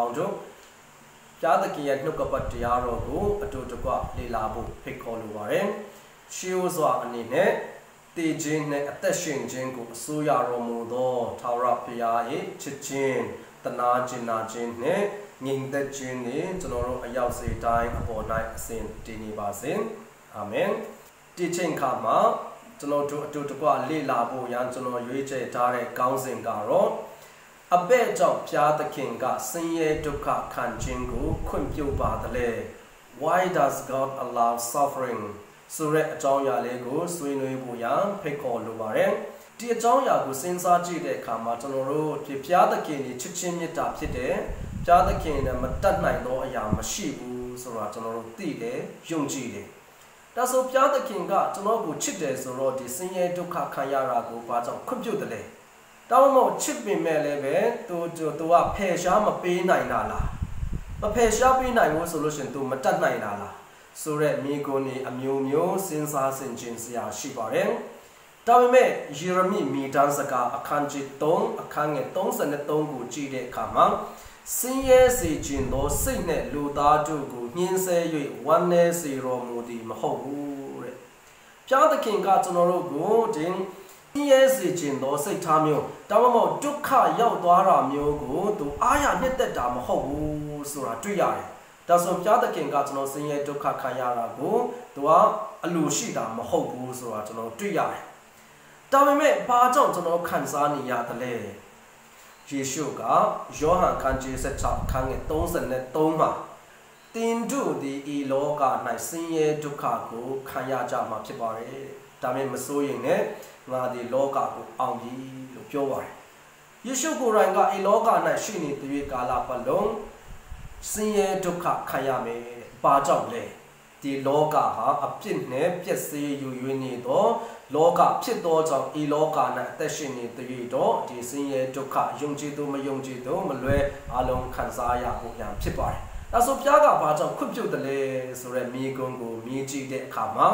ပေါင်းတို့ဘုရားသခင်ရဲ့နှုတ်ကပတ်တရားတော်ကိုအတူတကွလေ့လာဖို့ဖိတ်ခေါ်လိုပါတယ်ရှေးဥစွာအနေနဲ့တည်ခြင်းနဲ့အသက်ရှင်ခြင်းကိုအစိုးရတော်မူသောထာဝရဘုရား၏ချစ်ခြင်းတနာခြင်းနာခြင်းနဲ့ငြိမ်သက်ခြင်းနဲ့ကျွန်တော်တို့အရောက်စေတိုင်းအပေါ်၌အစဉ်တည်နေပါစေအာမင်ဒီချိန်ခါမှာကျွန်တော်တို့အတူတကွလေ့လာဖို့ရန်ကျွန်တော်ရွေးချယ်ထားတဲ့ခေါင်းစဉ်ကတော့အဘဲကြောင့်ဘုရားသခင်ကဆင်းရဲဒုက္ခခံခြင်းကိုခွင့်ပြုပါသလဲ Why does God allow suffering ဆိုတဲ့အကြောင်းအရာလေးကိုဆွေးနွေးဖို့ရန်ဖိတ်ခေါ်လိုပါတယ်ဒီအကြောင်းအရာကိုစဉ်းစားကြည့်တဲ့အခါမှာကျွန်တော်တို့ဘုရားသခင်ရဲ့ချစ်ခြင်းမေတ္တာဖြစ်တဲ့ဘုရားသခင်နဲ့မတတ်နိုင်သောအရာမရှိဘူးဆိုတာကျွန်တော်တို့သိတယ်ယုံကြည်တယ်ဒါဆိုဘုရားသခင်ကကျွန်တော်ကိုချစ်တယ်ဆိုတော့ဒီဆင်းရဲဒုက္ခခံရတာကိုဘာကြောင့်ခွင့်ပြုတယ်လဲတောင်းမို့ချစ်ပင်မဲ့လည်းပဲသူကဖယ်ရှားမပေးနိုင်တာလားမဖယ်ရှားပေးနိုင်ဘူးဆိုလို့ရှိရင်သူမတတ်နိုင်တာလားဆိုတဲ့မိဂုဏ်အမျိုးမျိုးစဉ်းစားဆင်ခြင်စရာရှိပါတယ်ဒါပေမဲ့ယေရမိမိတန်းစကားအခန်းကြီး3အခန်းငယ်33ကိုကြည့်တဲ့အခါမှာဆင်းရဲစေခြင်းသောစိတ်နဲ့လူသားတို့ကိုညှင်းဆဲ၍ဝမ်းနည်းစေတော်မူသည်မဟုတ်ဘူးတဲ့ဘုရားသခင်ကကျွန်တော်တို့ကိုဒီဆင်းရဲစေခြင်းသောစိတ်ထားမျိုးဒါမှမဟုတ်ဒုက္ခရောက်သွားတာမျိုးကိုသူအားရနှစ်သက်တာမဟုတ်ဘူးဆိုတာတွေ့ရတယ်ဒါဆိုဘုရားသခင်ကကျွန်တော်ဆင်းရဲဒုက္ခခံရတာကိုသူကအလိုရှိတာမဟုတ်ဘူးဆိုတာကျွန်တော်တွေ့ရတယ်ဒါပေမဲ့ဘာကြောင့်ကျွန်တော်ခံစားနေရတယ်လဲယေရှုကယောဟန်ခန်းကြီး16ခန်းငယ်33မှာတင်တို့ဒီဤလောက၌ဆင်းရဲဒုက္ခကိုခံရကြမှာဖြစ်ပါတယ်ဒါပေမဲ့မစိုးရင်လည်းငါဒီလောကကိုအောင်ပြီလို့ပြောပါတယ်ယေရှုကိုယ်တိုင်ကဤလောက၌ရှိနေတဲ့ကာလပတ်လုံးဆင်းရဲဒုက္ခခံရမယ်ဘာကြောင့်လဲဒီလောကဟာအပြစ်နဲ့ပျက်စီးယူရင်းနေတော့လောကဖြစ်သောကြောင့်ဤလောက၌အသက်ရှင်နေတဲ့တော့ဒီဆင်းရဲဒုက္ခယုံကြည်သူမယုံကြည်သူမလွဲအလုံးခံစားရဖို့ရန်ဖြစ်ပါတယ်ဒါဆိုဘုရားကဘာကြောင့်ခွင့်ပြုတယ်လဲဆိုရဲမိဂုံကိုမြည်ကြည့်တဲ့အခါမှာ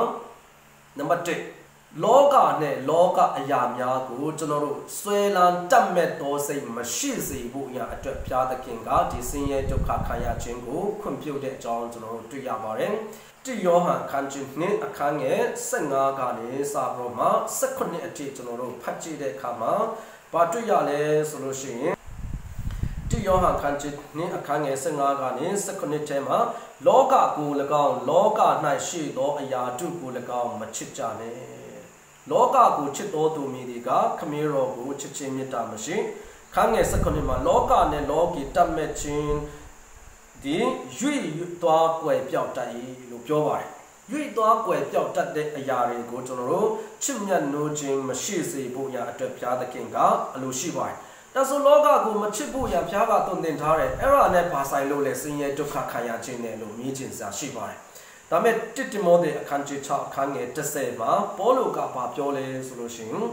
နံပါတ်1လောကနဲ့လောကအရာများကိုကျွန်တော်တို့ဆွဲလန်းတတ်မဲ့သောစိတ်မရှိစေဖို့ရန်အတွက်ဘုရားသခင်ကဒီဆင်းရဲဒုက္ခခံရခြင်းကိုခွင့်ပြုတဲ့အကြောင်းကျွန်တော်တို့တွေ့ရပါတယ်တိယောဟန်ခန်းကြီးနှင့်အခန်းငယ်15ကနေစပြီးမှ18အထိကျွန်တော်တို့ဖတ်ကြည့်တဲ့အခါမှာဘာတွေ့ရလဲဆိုလို့ရှိရင်တိယောဟန်ခန်းကြီးနှင့်အခန်းငယ်15ကနေ18ထဲမှာလောကကို၎င်းလောက၌ရှိသောအရာတို့ကို၎င်းမချစ်ကြနဲ့လောကကိုချစ်တော်သူမည်ဒီကခမည်းတော်ကိုချစ်ခြင်းမေတ္တာမရှိခန်းငယ်18မှာလောကနဲ့လောကီတတ်မဲ့ခြင်းဒီရွေ့သွားကွယ်ပြောက်တတ်၏လို့ပြောပါတယ်ရွေ့သွားကွယ်ပြောက်တတ်တဲ့အရာတွေကိုကျွန်တော်တို့ချစ်မြတ်နိုးခြင်းမရှိစေဖို့ရအတွက်ဘုရားသခင်ကအလိုရှိပါတယ်ဒါဆိုလောကကိုမချစ်ဖို့ရဘုရားကတုံသင်ထားတယ်အဲ့ဒါနဲ့ဘာဆိုင်လို့လဲဆင်းရဲဒုက္ခခံရခြင်းနဲ့လို့မြင်ချင်စရာရှိပါတယ်ဒါမဲ့တစ်တိမောသေအခန်းကြီး6အခန်းငယ်10မှာပေါလုကဘာပြောလဲဆိုလို့ရှိရင်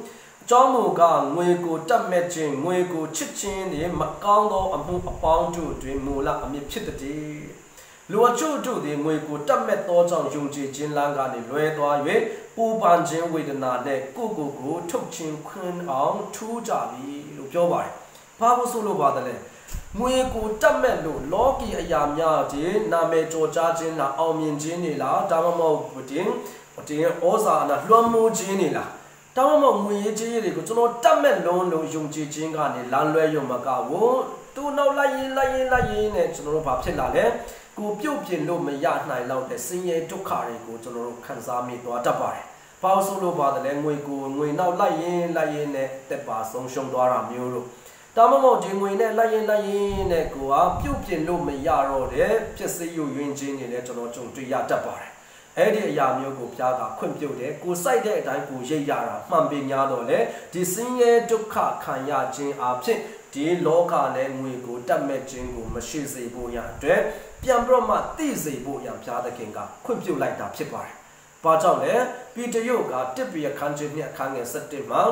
အကြောင်းမူကားငွေကိုတတ်မဲ့ခြင်းငွေကိုချစ်ခြင်းတွေမကောင်းသောအမှုအပေါင်းတို့တွင်မူလအမြစ်ဖြစ်သည်လူအချို့တို့သည်ငွေကိုတတ်မဲ့သောကြောင့်ယုံကြည်ခြင်းလမ်းကနေလွဲသွား၍ပူပန်ခြင်းဝေဒနာနဲ့ကိုယ်ကိုထုတ်ခြင်းခွင့်အောင်ထူးကြပြီလို့ပြောပါတယ်ဘာလို့ဆိုလို့ပါတယ်လဲငွေကိုတတ်မဲ့လို့လောကီအရာများဒီနာမည်ကြော်ကြားခြင်းလားအောင်မြင်ခြင်းတွေလားဒါမှမဟုတ်တင်ဩဇာနာလွှမ်းမိုးခြင်းတွေလားတောင်းမငွေရေးကြီးတွေကိုကျွန်တော်တတ်မဲ့လုံးလုံးယုံကြည်ခြင်းကနေလမ်းလွဲရုံမကဘူးသူနောက်လိုက်ရင်နဲ့ကျွန်တော်တို့ဘာဖြစ်လာလဲကိုပြုတ်ပြင်းလို့မရနိုင်တော့တဲ့ဆင်းရဲဒုက္ခတွေကိုကျွန်တော်တို့ခံစားမိသွားတတ်ပါတယ်။ဘာလို့ဆိုလို့ပါတယ်လဲငွေနောက်လိုက်ရင်နဲ့တက်ပါဆုံးရှုံသွားတာမျိုးလို့တောင်းမဒီငွေနဲ့လိုက်ရင်နဲ့ကိုကပြုတ်ပြင်းလို့မရတော့တဲ့ဖြစ်စေယူရင်းခြင်းတွေလည်းကျွန်တော်ကြုံတွေ့ရတတ်ပါတယ်။အဲ့ဒီအရာမျိုးကိုဘုရားကခွင့်ပြုတယ်ကိုစိုက်တဲ့အတိုင်းကိုရိပ်ရတာမှန်ပင်များတော့လေဒီဆင်းရဲဒုက္ခခံရခြင်းအဖြစ်ဒီလောကနဲ့ငွေကိုတတ်မဲ့ခြင်းကိုမရှိစေဖို့ရအတွက်ပြန်ပြီးတော့မှသိစေဖို့ရဘုရားသခင်ကခွင့်ပြုလိုက်တာဖြစ်ပါတယ်။ဘာကြောင့်လဲပိတရုကတစ်ပြခန်းချင်းနဲ့အခန်းငယ်7မှာ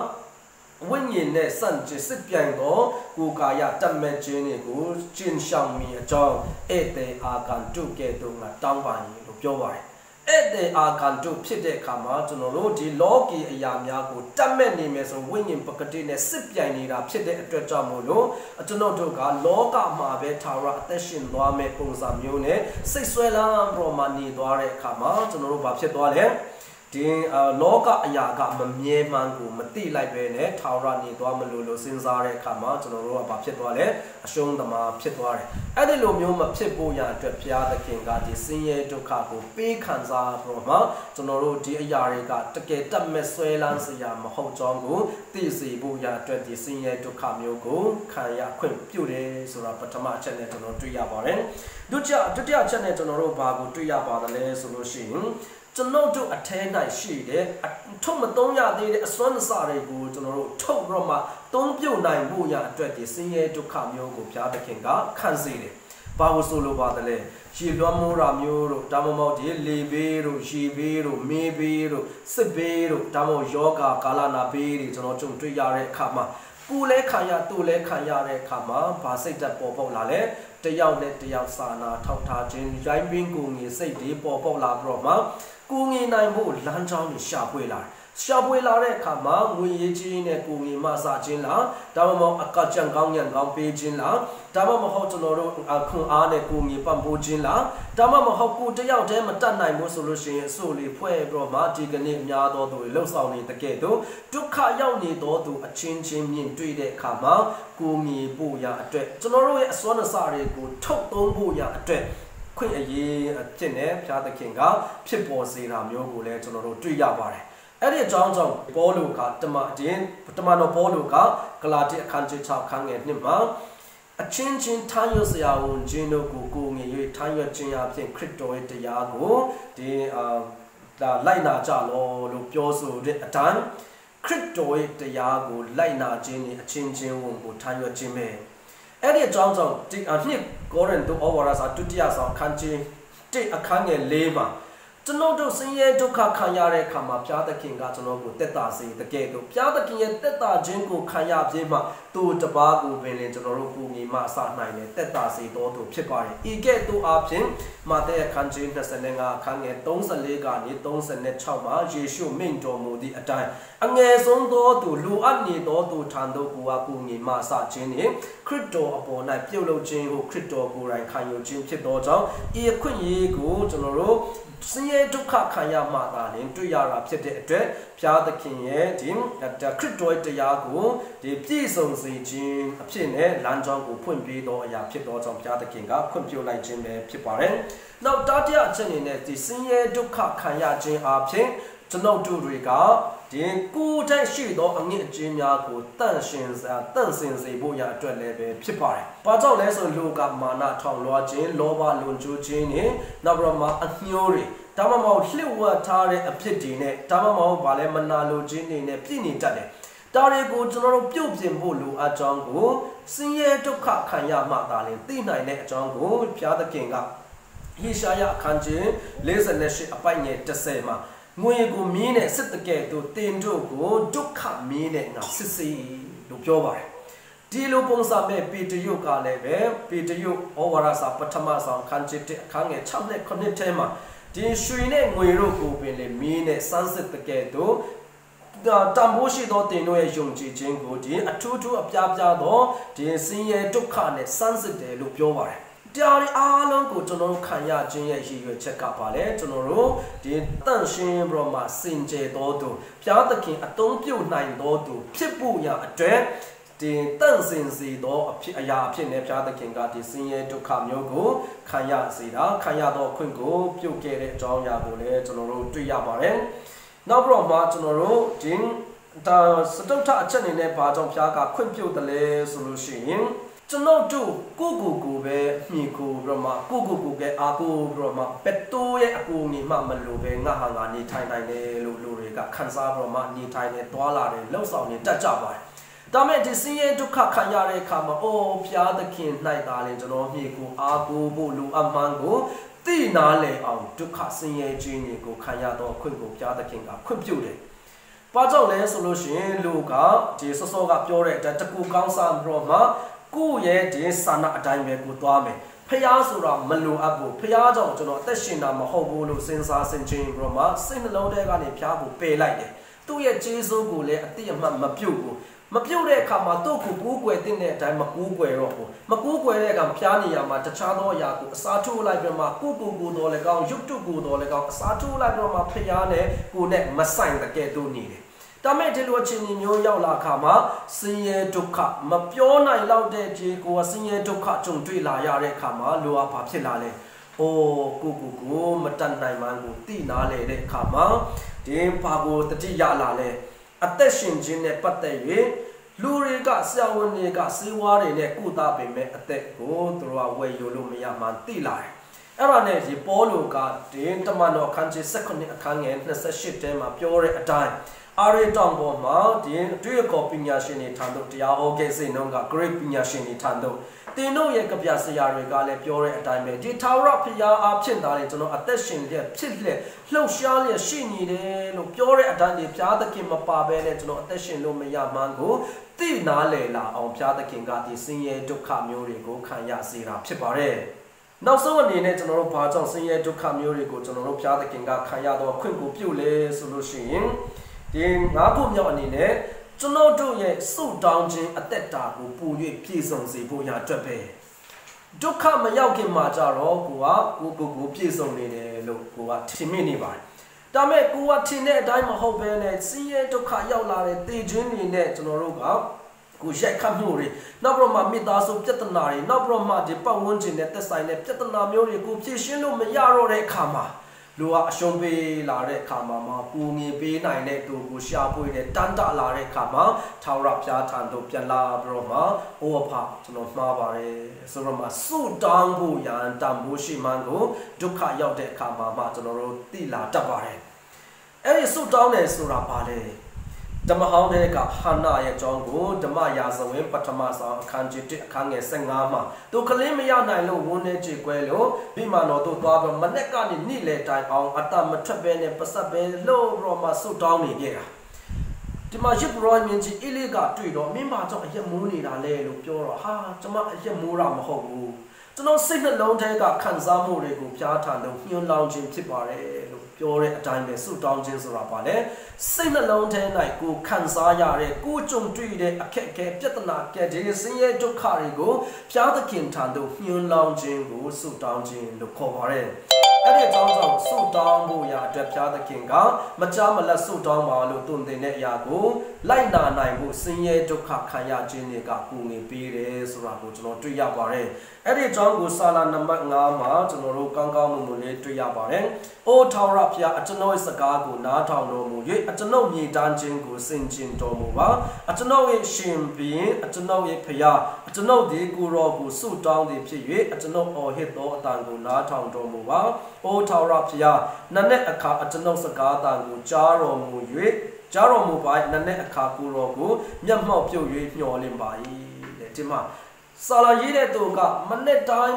ဝိညာဉ်နဲ့စံကျစ်စစ်ပြိုင်သောကိုယ်ကာယတတ်မဲ့ခြင်းတွေကိုကျင့်ဆောင်မိအကြောင်းဧည့်သည်အာကန်တုကဲ့သို့ငါတောင်းပါရင်လို့ပြောပါတယ်။ ede agandu pide kama tunoro di logi ayamyago tameni meso wingin pakatine sipyainira pide atwetjamulo atunodoga loga mabe tara ateshin dwame pungsa myone siswela bromani dware kama tunoro ba phit dwa le di loga ayaga mamye mangu mati lai be ne tara ni dwa malulo sinsa re kama tunoro ba phit dwa le ashong dama phit dwa re ade lo myo ma phit bo ya atwet phya thakin ga di sin ye dukha ko pe khan sa broma tunoro di aya re ga take tat met swai lan sia ma hot jong ko ti si bo ya atwet di sin ye dukha myo ko khan ya khwint pyu de so ra pathama achet ne tunoro twi ya ba le dutiya achet ne tunoro ba ko twi ya ba da le so lo shin ကျွန်တော်တို့အထဲ၌ရှိတဲ့ထုတ်မသုံးရသေးတဲ့အစွမ်းအစတွေကိုကျွန်တော်တို့ထုတ်ပြီးတော့မှသုံးပြုတ်နိုင်ဖို့ရအတွက်ဒီဆင်းရဲဒုက္ခမျိုးကိုဘုရားသခင်ကခံစေတယ်။ဘာလို့ဆိုလိုပါသလဲ။ရေလွှမ်းမိုးတာမျိုးတို့ဒါမှမဟုတ်ဒီလေဘေးတို့ရေဘေးတို့မေးဘေးတို့စစ်ဘေးတို့ဒါမှမဟုတ်ယောဂကာလနာဘေးတွေကျွန်တော်ကြုံတွေ့ရတဲ့အခါမှာကိုယ်လဲခံရသူ့လဲခံရတဲ့အခါမှာဘာစိတ်သက်ပေါ်ပေါက်လာလဲတယောက်နဲ့တယောက်စာနာထောက်ထားခြင်းရိုင်းပင်းကိုငေစိတ်တွေပေါ်ပေါက်လာပြီးတော့မှကိုငေနိုင်ဖို့လမ်းကြောင်းတွေရှာဖွေလာတဲ့အခါမှာငွေရေးကြီးနဲ့ကိုငေမစားခြင်းလားဒါမှမဟုတ်အကကြံကောင်းညံကောင်းပေးခြင်းလားဒါမှမဟုတ်ကျွန်တော်တို့ခွန်အားနဲ့ကိုငေပံ့ပိုးခြင်းလားဒါမှမဟုတ်ကိုတယောက်တည်းမတတ်နိုင်ဘူးဆိုလို့ရှိရင်အစိုးလေးဖွဲ့ပြီးတော့မှဒီကနေ့အများသောသူတွေလှုပ်ဆောင်နေတဲ့ကဲ့သို့ဒုက္ခရောက်နေတော်သူအချင်းချင်းမြင်တွေ့တဲ့အခါမှာကိုငေဖို့ရအတွက်ကျွန်တော်တို့ရဲ့အစွမ်းအစတွေကိုထုတ်သုံးဖို့ရအတွက်ခွင့်အရေးဖြစ်နေဘုရားသခင်ကဖြစ်ပေါ်စေတာမျိုးကိုလည်းကျွန်တော်တို့တွေ့ရပါတယ်အဲ့ဒီအကြောင်းကြောင့်ပေါလုကတမန်ပေါလုကဂလာတိအခန်းကြီး6ခန်းငယ်1မှာအချင်းချင်းထားရစရာဝန်ကျင်းတို့ကိုငြိ၍ထားရခြင်းအဖြစ်ခရစ်တော်ရဲ့တရားကိုဒီလိုက်နာကြလောလို့ပြောဆိုတဲ့အတိုင်းခရစ်တော်ရဲ့တရားကိုလိုက်နာခြင်းနဲ့အချင်းချင်းဝန်ကိုထားရခြင်းပဲအဲ့ဒီအကြောင်းကြောင့်ဒီနှစ်ကောရိန္သုဩဝါဒစာဒုတိယဆောင်ခန်းကြီး1အခန်းငယ်4မှာကျွန်တော်တို့ဆင်းရဲဒုက္ခခံရတဲ့အခါမှာဘုရားသခင်ကကျွန်တော်ကိုတက်တာစေတကယ်လို့ဘုရားသခင်ရဲ့တက်တာခြင်းကိုခံရပြီးမှသူတပါးကိုပင်လင်ကျွန်တော်တို့ကိုငြိမအစနိုင်တယ်တက်တာစေတော်သူဖြစ်ပါတယ်ဤကဲ့သို့အပြင်မာသဲအခန်းကြီး25အခန်းငယ်34ကနေ36မှာယေရှုမိန့်တော်မူသည့်အတိုင်းအငယ်ဆုံးသောသူလူအပ်နေသောသူထံသို့ကိုငြိမအစခြင်းနှင့်ခရစ်တော်အပေါ်၌ပြုတ်လုပ်ခြင်းကိုခရစ်တော်ကိုယ်တိုင်ခံယူခြင်းဖြစ်သောကြောင့်ဤအခွင့်အရေးကိုကျွန်တော်တို့ဆင်းရဲဒုက္ခခံရမှသာလျှင်တွေ့ရတာဖြစ်တဲ့အတွက်ဘုရားသခင်ရဲ့ဒီခရစ်တော်တရားကိုဒီပြည့်စုံစေခြင်းအဖြစ်နဲ့လမ်းကြောင်းကိုဖွင့်ပေးသောအရာဖြစ်သောကြောင့်ဘုရားသခင်ကခွင့်ပြုလိုက်ခြင်းပဲဖြစ်ပါတယ်။နောက်တတိယအချက်အနေနဲ့ဒီဆင်းရဲဒုက္ခခံရခြင်းအဖြစ်ကျွန်ုပ်တို့တွေကဒီကိုယ်တိုင်ရှိသောအငြိအကျဉ်းများကိုတန့်စင်စေဖို့ရအတွက်လည်းပဲဖြစ်ပါတယ်။ဘာကြောင့်လဲဆိုလူကမာနထောင်လွှားခြင်းလောဘလွန်ကျူးခြင်းနဲ့နောက်ပြီးတော့မှအညှိုးတွေဒါမှမဟုတ်လှစ်ဝတ်ထားတဲ့အဖြစ်တွေနဲ့ဒါမှမဟုတ်ဗာလဲမနာလိုခြင်းတွေနဲ့ပြည့်နေတတ်တယ်။ဒါတွေကိုကျွန်တော်တို့ပြုတ်ပြင်ဖို့လိုအပ်ကြောင်းကိုဆင်းရဲဒုက္ခခံရမှသာလျှင်သိနိုင်တဲ့အကြောင်းကိုဘုရားသခင်ကဟေရှာယအခန်းကြီး48အပိုင်ငယ်10မှာငွေကိုမင်းနဲ့စစ်တကဲ့သို့တင်တို့ကိုဒုက္ခမင်းနဲ့ငါစစ်စေလို့ပြောပါတယ်ဒီလိုပုံစံမဲ့ပေတရုတ်ကလည်းပဲပေတရုတ်ဩဝါဒစာပထမဆောင်ခန်းကြီးအခန်းငယ်6နဲ့9ထဲမှာဒီရွှေနဲ့ငွေတို့ကိုပင်လေမင်းနဲ့စမ်းစစ်တကဲ့သို့တန်ဖိုးရှိသောတင်တို့ရဲ့ယုံကြည်ခြင်းကိုဒီအထူးထူးအပြားပြားသောဒီဆင်းရဲဒုက္ခနဲ့စမ်းစစ်တယ်လို့ပြောပါတယ်တရားအားလုံးကိုကျွန်တော်တို့ခံရခြင်းရဲ့ရည်ရွယ်ချက်ကပါလေကျွန်တော်တို့ဒီတန့်ရှင်းဘရမစင်ကြယ်တော်သူဘုရားသခင်အသုံးပြုနိုင်တော်သူဖြစ်ဖို့ရအတွက်ဒီတန့်စင်စေသောအရာအဖြစ်နဲ့ဘုရားသခင်ကဒီဆင်းရဲဒုက္ခမျိုးကိုခံရစေတာခံရသောခွင့်ကိုပြုတ်ခဲ့တဲ့အကြောင်းအရာကိုလည်းကျွန်တော်တို့တွေ့ရပါတယ်နောက်ပြီးတော့မှကျွန်တော်တို့ဒီစတုထအချက်အနေနဲ့ဘာကြောင့်ဘုရားကခွင့်ပြုတ်တယ်လဲဆိုလို့ရှိရင်ကျွန်တော်တို့ကိုပဲမိကိုဘရမကိုပဲအာကိုဘရမပက်တိုရဲ့အကူအညီမှမလို့ပဲငါဟာငါနေထိုင်နိုင်တယ်လို့လူတွေကခန်းစားဘရမနေထိုင်နေတွာလာတယ်လှုပ်ဆောင်နေတတ်ကြပါတယ်ဒါမဲ့ဒီဆင်းရဲဒုက္ခခံရတဲ့အခါမှာအိုးဘုရားသခင်၌သာလင်ကျွန်တော်မိကိုအာကိုဖို့လူအမှန်ကိုသိနာလေအောင်ဒုက္ခဆင်းရဲခြင်းကိုခံရတော့ခွင့်ကိုဘုရားသခင်ကခွင့်ပြုတယ်ဘာကြောင့်လဲဆိုလို့ရှိရင်လူကဒီစောစောကပြောတဲ့အတိုင်းတကူကောင်းစားဘရမကိုရဲ့ဒီစာနာအတိုင်းပဲကိုသွားမယ်ဘ ဖျားဆိုတာမလိုအပ်ဘူးဖျားကြောင့်ကျွန်တော်အသက်ရှင်တာမဟုတ်ဘူးလို့စဉ်းစားဆင်ခြင်ပြီးတော့မှစိတ်နှလုံးထဲကနေဖျားကိုပယ်လိုက်တယ်သူ့ရဲ့ကျေးဇူးကိုလည်းအတိအမှတ်မပြုတ်ဘူးမပြုတ်တဲ့အခါမှာသူ့ကိုကူးကွယ်တဲ့အတိုင်းမကူးကွယ်တော့ဘူးမကူးကွယ်တဲ့အခါဖျားနေရမှာတခြားသောအရာကိုအစားထိုးလိုက်ပြီးမှကိုတော်လည်းကောင်းရုပ်တုကိုတော်လည်းကောင်းအစားထိုးလိုက်ပြီးမှဖျားနဲ့ကိုနဲ့မဆိုင်တဲ့ကဲ့သို့နေတယ်ဒါမဲ့ဒီလိုအချင်းမျိုးရောက်လာခါမှာဆင်းရဲဒုက္ခမပြောနိုင်တော့တဲ့ဒီကိုဆင်းရဲဒုက္ခကြုံတွေ့လာရတဲ့ခါမှာလိုအပ်ဘာဖြစ်လာလဲအိုးကိုမတတ်နိုင်မှန်းကိုသိနာလေတဲ့အခါမှာဒီဘာကိုတတိယလာလဲအသက်ရှင်ခြင်းနဲ့ပတ်သက်၍လူတွေကဆရာဝန်တွေကစေဝါတွေနဲ့ကုသပေးမဲ့အသက်ကိုသူတို့ကဝယ်ယူလို့မရမှန်းသိလာတယ်အဲ့ဒါနဲ့ဒီပေါလုကဒီတမန်တော်အခန်းကြီး19အခန်းငယ်28ထဲမှာပြောတဲ့အတိုင်းအာရီတောင်ပေါ်မှာဒီအတွေ့အခေါ်ပညာရှင်တွေထံသို့တရားဟောခဲ့စိတ်နှုန်းက great ပညာရှင်တွေထံသို့တင်တို့ရဲ့ကဗျာဆရာတွေကလည်းပြောတဲ့အတိုင်းပဲဒီထာဝရဘုရားအားဖြင့်ဒါလည်းကျွန်တော်အသက်ရှင်လျက်ဖြစ်လျက်လှုပ်ရှားလျက်ရှိနေတယ်လို့ပြောတဲ့အတိုင်းဒီဘုရားသခင်မပါဘဲနဲ့ကျွန်တော်အသက်ရှင်လို့မရမှန်းကိုသိနာလေလာအောင်ဘုရားသခင်ကဒီဆင်းရဲဒုက္ခမျိုးတွေကိုခံရစေတာဖြစ်ပါတယ်နောက်ဆုံးအနေနဲ့ကျွန်တော်တို့ဘာကြောင့်ဆင်းရဲဒုက္ခမျိုးတွေကိုကျွန်တော်တို့ဘုရားသခင်ကခံရတော့ခွင့်ကိုပြုလဲဆိုလို့ရှိရင်ဒီငါးခုမြောက်အနေနဲ့ကျွန်တော်တို့ရဲ့စုတောင်းခြင်းအသက်တာကိုပူ၍ပြည့်စုံစေဖို့ရအတွက်ပဲဒုက္ခမရောက်ခင်မှာကြတော့ကိုပြည့်စုံနေတယ်လို့ကိုကထင်မိနေပါတယ်ဒါမဲ့ကိုကထင်တဲ့အတိုင်းမဟုတ်ဘဲနဲ့ဆင်းရဲဒုက္ခရောက်လာတဲ့တည်ခြင်းတွေနဲ့ကျွန်တော်တို့ကကိုရိုက်ခတ်မှုတွေနောက်ပြီးမှမိသားစုပြဿနာတွေနောက်ပြီးမှဒီပတ်ဝန်းကျင်နဲ့သက်ဆိုင်တဲ့ပြဿနာမျိုးတွေကိုဖြေရှင်းလို့မရတော့တဲ့အခါမှာလူကအရှုံးပေးလာတဲ့အခါမှာပူငင်ပေးနိုင်တဲ့သူကိုရှာဖွေတဲ့တန်တလာတဲ့အခါမှာထာဝရဘုရားထံသို့ပြန်လာပြီးတော့မှအိုးဖကျွန်တော်မှားပါတယ်ဆိုတော့မှစုတောင်းဖို့ရန်တန်ဖိုးရှိမှန်းကိုဒုက္ခရောက်တဲ့အခါမှာကျွန်တော်တို့သိလာတတ်ပါတယ်အဲ့ဒီစုတောင်းတယ်ဆိုတာဘာလဲဓမ္မဟောင်းတဲ့ကဟာနာရဲ့အကြောင်းကိုဓမ္မရာဇဝင်ပထမဆောင်အခန်းကြီး1အခန်းငယ်15မှာသူကလေးမရနိုင်လို့ဝန်းနေကြွယ်ကွဲလို့မိမာတော်တို့သွားပြီးမနေ့ကနေနေ့လေတိုင်အောင်အတမထွက်ပဲနဲ့ပစပ်ပဲလို့ရောမဆုတောင်းနေကြတာဒီမှာရစ်ဘရိုင်းမြင်ကြီးအီလေးကတွေ့တော့မိမာကြောင့်အရက်မိုးနေတာလေလို့ပြောတော့ဟာကျွန်မအရက်မိုးတာမဟုတ်ဘူးကျွန်တော်စိတ်နှလုံးထဲကခံစားမှုတွေကိုပြားထန်လို့ညှို့လောင်ခြင်းဖြစ်ပါတယ်လို့ပြောတဲ့အတိုင်းပဲဆုတောင်းခြင်းဆိုတာပါလေစိတ်နှလုံးထဲ၌ကိုခံစားရတဲ့ကိုကြုံတွေ့တဲ့အခက်အခဲပြဿနာကဲဒီဆင်းရဲဒုက္ခတွေကိုဘုရားသခင်ထံသို့ညှို့လောင်ခြင်းကိုဆုတောင်းခြင်းလို့ခေါ်ပါတယ်အဲ့ဒီအကြောင်းကြောင့်ဆုတောင်းဖို့ရာအတွက်ဘုရားသခင်ကမကြားမလတ်ဆုတောင်းပါလို့တုံတင်တဲ့အရာကိုလိုက်နာနိုင်ဖို့ဆင်းရဲဒုက္ခခံရခြင်းတွေကကိုငင်ပေးတယ်ဆိုတာကိုကျွန်တော်တွေ့ရပါတယ်အဲ့ဒီအကြောင်းကိုစာလာနံပါတ်5မှာကျွန်တော်တို့ကောင်းကောင်းမွန်မွန်လေးတွေ့ရပါတယ်။အိုထာဝရဘုရားအကျွန်ုပ်ရဲ့စကားကိုနားထောင်တော်မူ၍အကျွန်ုပ်မြေတန်းခြင်းကိုဆင်ခြင်တော်မူပါ။အကျွန်ုပ်ရဲ့ရှင်ဘုရင်အကျွန်ုပ်ရဲ့ဘုရားအကျွန်ုပ်ဒီကိုရောကိုဆုတောင်းသည်ဖြစ်၍အကျွန်ုပ်အော်ဟစ်သောအတန်ကိုနားထောင်တော်မူပါ။အိုထာဝရဘုရားနတ်နဲ့အခါအကျွန်ုပ်စကားအတန်ကိုကြားတော်မူ၍ကြားတော်မူပါနတ်နဲ့အခါကိုရောကိုမျက်မှောက်ပြုတ်၍ညှော်လင့်ပါ၏တဲ့ဒီမှာစာလာရေးတဲ့သူကမနေ့တိုင်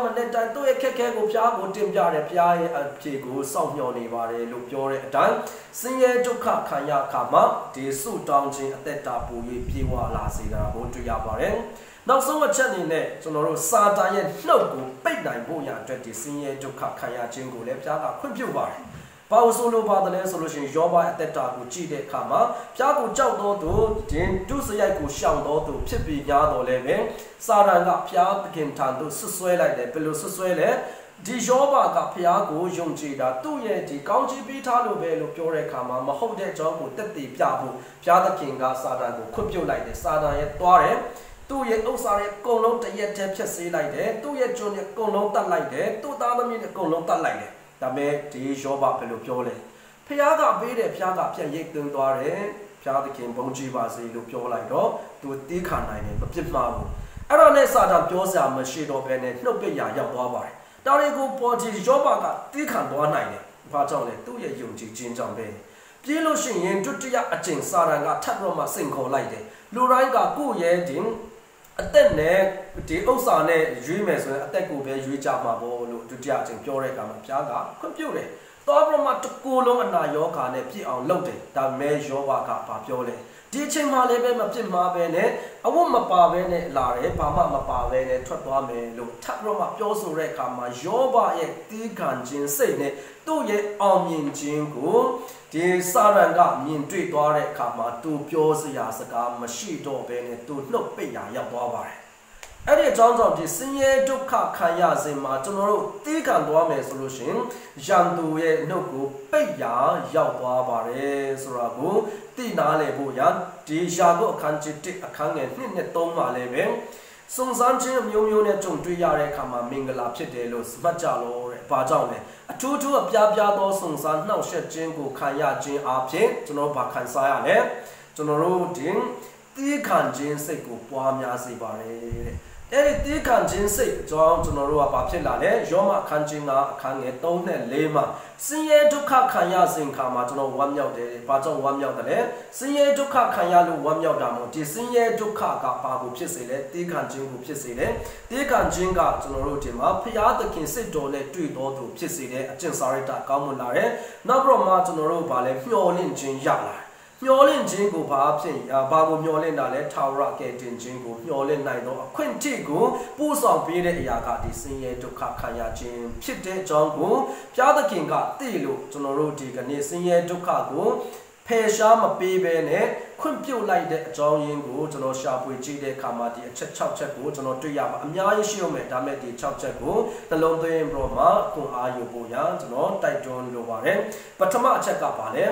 းသူ့ရဲ့ခက်ခဲကိုဖျားကိုတင်ပြတယ်ဖျားရဲ့အဖြေကိုစောင့်မျှော်နေပါတယ်လို့ပြောတဲ့အတိုင်းဆင်းရဲဒုက္ခခံရခါမှာဒီဆုတောင်းခြင်းအသက်တာပူ၍ပြေဝလာစေတာကိုတွေ့ရပါတယ်နောက်ဆုံးအချက်အနေနဲ့ကျွန်တော်တို့စာတန်ရဲ့နှုတ်ကိုပိတ်နိုင်ဖို့ရအတွက်ဒီဆင်းရဲဒုက္ခခံရခြင်းကိုလည်းဖျားကခွင့်ပြုပါတယ်ဘာလို့ဆိုလိုပါတယ်လဲဆိုလို့ရှိရင်ယောဘအသက်တာကိုကြည့်တဲ့အခါမှာဖျားကိုကြောက်တော်သူဒုစရိုက်ကိုရှောင်တော်သူဖြစ်ပြီးများတော်လဲပဲစာရန်ကဖျားသခင်ထံသို့ဆွဆွဲလိုက်တယ်ဘယ်လိုဆွဆွဲလဲဒီယောဘကဖျားကိုယုံကြည်တာသူ့ရဲ့ဒီကောင်းချီးပေးထားလို့ပဲလို့ပြောတဲ့အခါမှာမဟုတ်တဲ့အကြောင်းကိုတက်တည်ပြဖို့ဖျားသခင်ကစာရန်ကိုခွင့်ပြုလိုက်တယ်စာရန်ရဲ့သွားတယ်သူ့ရဲ့ဥစ္စာရဲ့အကုန်လုံးတရက်တည်းဖြတ်ဆေးလိုက်တယ်သူ့ရဲ့ကျွန်ရဲ့အကုန်လုံးတတ်လိုက်တယ်သူ့သားသမီးရဲ့အကုန်လုံးတတ်လိုက်တယ်ဒါမဲ့ဒီယောဘဘယ်လိုပြောလဲဖျားကပေးတယ်ဖျားကပြန်ရိတ်သွင်းသွားတယ်ဖျားသခင်ဘုန်းကြီးပါစေလို့ပြောလိုက်တော့သူတီးခါနိုင်တယ်မပြစ်မှားဘူးအဲ့တော့နဲ့စာတန်ပြောစရာမရှိတော့ဘဲနဲ့နှုတ်ပိတ်ရာရောက်သွားပါတယ်တာရီကိုပေါ်တီယောဘကတီးခါသွားနိုင်တယ်ဘာကြောင့်လဲသူ့ရဲ့ယုံကြည်ခြင်းကြောင့်ပဲပြေးလို့ရှိရင်ဒုတိယအကျင့်စာတန်ကထပ်တော့မှစိန်ခေါ်လိုက်တယ်လူတိုင်းကကိုယ့်ရဲ့ဒီအသက်နဲ့ဒီဥစ္စာနဲ့ရွေးမယ်ဆိုရင်အသက်ကိုပဲရွေးကြမှာပေါ့လို့ဒုတိယအကျင့်ပြောတဲ့အခါမှာဘုရားကခွင့်ပြုတယ်တော်ပြမတကူလုံးအနာယောဂါနဲ့ပြည့်အောင်လုပ်တယ်ဒါမဲ့ယောဘကဘာပြောလဲ ဒီချိန်မှာလည်းပဲမပြစ်မှာပဲနဲ့အဝတ်မပါပဲနဲ့လာတယ်ဘာမှမပါပဲနဲ့ထွက်သွားမယ်လို့ထပ်ပြီးတော့မှပြောဆိုတဲ့အခါမှာယောဘရဲ့တီးခံခြင်းစိတ်နဲ့သူ့ရဲ့အောင်မြင်ခြင်းကိုဒီစာရန်ကမြင်တွေ့သွားတဲ့အခါမှာသူပြောစရာစကားမရှိတော့ဘဲနဲ့သူနှုတ်ပိတ်ရာရောက်သွားပါတယ်အဲ့ဒီအကြောင်းကြောင့်ဒီဆင်းရဲဒုက္ခခံရစဉ်မှာကျွန်တော်တို့တီးခံသွားမယ်ဆိုလို့ရှိရင်ရန်သူရဲ့နှုတ်ကိုပိတ်ရာရောက်သွားပါတယ်ဆိုတာကိုသိနာလေဖို့ရဒီယာကုပ်အခန်းကြီး1အခန်းငယ်2နဲ့3မှာလည်းပဲစုံစမ်းခြင်းမျိုးမျိုးနဲ့ကြုံတွေ့ရတဲ့အခါမှာမင်္ဂလာဖြစ်တယ်လို့မှတ်ကြလို့တဲ့။ဘာကြောင့်လဲ။အထူးထူးအပြားပြားသောစုံစမ်းနှောက်ယှက်ခြင်းကိုခံရခြင်းအပြင်ကျွန်တော်ဘာခံစားရလဲ။ကျွန်တော်တို့ဒီတီးခံခြင်းစိတ်ကိုပွားများစေပါတယ်တဲ့။အဲ့ဒီတီးခံခြင်းစိတ်အကြောင်းကျွန်တော်တို့ကဘာဖြစ်လာလဲယောမအခန်းကြီး9အခန်းငယ်3နဲ့4မှာဆင်းရဲဒုက္ခခံရစဉ်ခါမှာကျွန်တော်ဝမ်းမြောက်တယ်။ဘာကြောင့်ဝမ်းမြောက်တယ်လဲ။ဆင်းရဲဒုက္ခခံရလို့ဝမ်းမြောက်တာမို့ဒီဆင်းရဲဒုက္ခကဘာကိုဖြစ်စေလဲ။တီးခံခြင်းကိုဖြစ်စေတယ်။တီးခံခြင်းကကျွန်တော်တို့ဒီမှာဖျားသခင်စိတ်တော်နဲ့တွေ့တော်သူဖြစ်စေတဲ့အကျင့်စာရိတ္တကောင်းမွန်လာတယ်။နောက်ပြီးတော့မှကျွန်တော်တို့ဗာလဲမျှော်လင့်ခြင်းရလာမျောလင့်ခြင်းကိုဘာဖြစ်ဘာကိုမျောလင့်တာလဲထာဝရကယ်တင်ခြင်းကိုမျောလင့်နိုင်သောအခွင့်အရေးကိုပို့ဆောင်ပေးတဲ့အရာကဒီဆင်းရဲဒုက္ခခံရခြင်းဖြစ်တဲ့အကြောင်းကိုဘုရားသခင်ကသိလို့ကျွန်တော်တို့ဒီကနေ့ဆင်းရဲဒုက္ခကိုဖယ်ရှားမပေးဘဲနဲ့ခွင့်ပြုတ်လိုက်တဲ့အကြောင်းရင်းကိုကျွန်တော်ရှာဖွေကြည့်တဲ့အခါမှာဒီအချက်6ချက်ကိုကျွန်တော်တွေ့ရမှာအများကြီးရှိရမယ်ဒါမဲ့ဒီ6ချက်ကိုနှလုံးသွင်းပြီးတော့မှခွန်အားယူဖို့ရကျွန်တော်တိုက်တွန်းလိုပါတယ်ပထမအချက်ကပါလဲ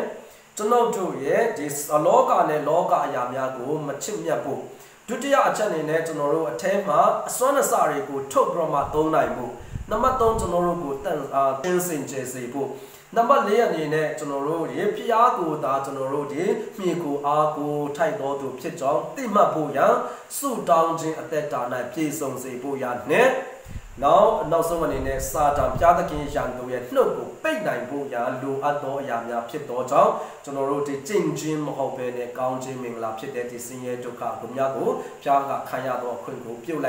ကျွန်တော်တို့ရဲ့ဒီလောကနဲ့လောကအရာများကိုမချစ်မြတ်ဖို့ဒုတိယအချက်အနေနဲ့ကျွန်တော်တို့အထဲမှာအစွမ်းအစတွေကိုထုတ်ပြီးတော့မှသုံးနိုင်ဖို့နံပါတ်3ကျွန်တော်တို့ကိုတင်းစင်ကျစေဖို့နံပါတ်4အနေနဲ့ကျွန်တော်တို့ဒီဖျားကိုသာကျွန်တော်တို့ဒီမြေကိုအားကိုထိုက်တော်သူဖြစ်ကြောင်းသိမှတ်ဖို့ရန်ဆုတောင်းခြင်းအသက်တာ၌ပြည့်စုံစေဖို့ရနဲ့နောက်ဆုံးအနေနဲ့စာတန်ဘုရားသခင်ရန်သူရဲ့နှုတ်ကိုပိတ်နိုင်ဖို့ရာလိုအပ်သောအရာများဖြစ်သောကြောင့်ကျွန်တော်တို့ဒီကျင့်ခြင်းမဟုတ်ဘဲနဲ့ကောင်းခြင်းမင်္ဂလာဖြစ်တဲ့ဒီဆင်းရဲဒုက္ခကိုများကိုဘုရားကခံရသောအခွင့်ကိုပြုတ်လိုက်